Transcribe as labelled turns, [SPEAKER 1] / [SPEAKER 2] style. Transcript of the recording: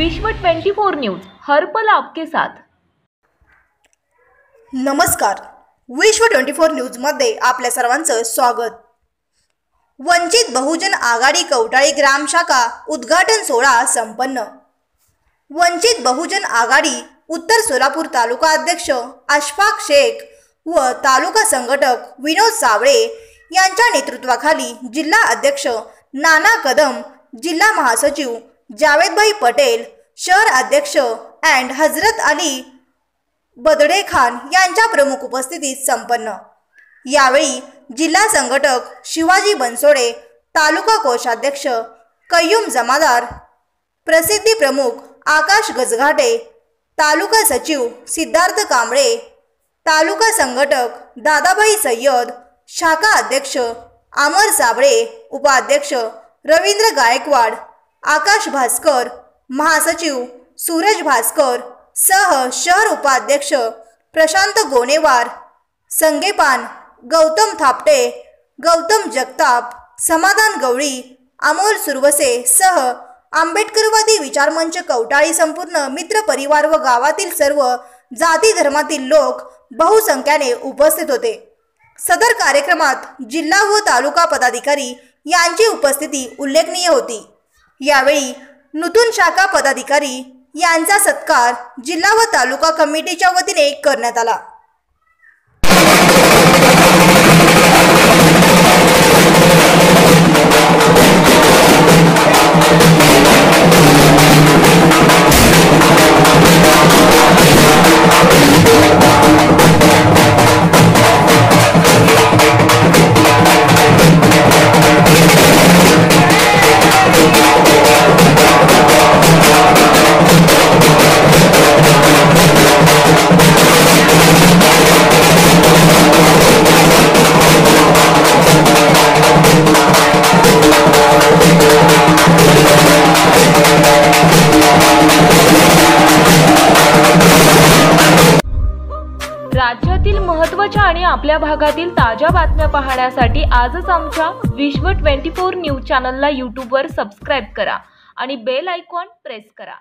[SPEAKER 1] विश्व 24 न्यूज हर पल आपके साथ।
[SPEAKER 2] नमस्कार, विश्व 24 न्यूज मध्ये आपल्या सर्वांचं स्वागत। वंचित बहुजन आघाडी कवटाळी ग्राम शाखा उद्घाटन सोहळा संपन्न। वंचित बहुजन आघाडी उत्तर सोलापूर तालुका अध्यक्ष अशफाक शेख व तालुका संघटक विनोद सावळे यांच्या नेतृत्वाखाली जिल्हा अध्यक्ष नाना कदम, जिल्हा महासचिव जावेदभाई पटेल, शहर अध्यक्ष अँड हजरत अली बदडे खान यांच्या प्रमुख उपस्थितीत संपन्न। यावेळी जिल्हा संघटक शिवाजी बनसोडे, तालुका कोषाध्यक्ष कय्यूम जमादार, प्रसिद्धी प्रमुख आकाश गजघाटे, तालुका सचिव सिद्धार्थ कांबळे, तालुका संघटक दादाभाई सय्यद, शाखा अध्यक्ष अमर साबळे, उपाध्यक्ष रवींद्र गायकवाड, आकाश भास्कर, महासचिव सूरज भास्कर सह शहर उपाध्यक्ष प्रशांत गोनेवार, संगेपान गौतम थापटे, गौतम जगताप, समाधान गवळी, अमोल सुरवसे सह आंबेडकरवादी विचारमंच कवटाळी संपूर्ण मित्र परिवार व गावातील सर्व जाती धर्मातील लोक बहुसंख्येने उपस्थित होते। सदर कार्यक्रमात जिल्हा व तालुका पदाधिकारी यांची उपस्थिती उल्लेखनीय होती। यावेळी नूतन शाखा पदाधिकारी यांचा सत्कार जिल्हा व तालुका कमिटीच्या वतीने करण्यात आला।
[SPEAKER 1] राज्यातील महत्त्वाच्या आणि आपल्या भागातील ताज्या बातम्या पाहण्यासाठी आजच आमच्या विश्व 24 न्यूज चॅनलला YouTube वर सबस्क्राइब करा आणि बेल आयकॉन प्रेस करा।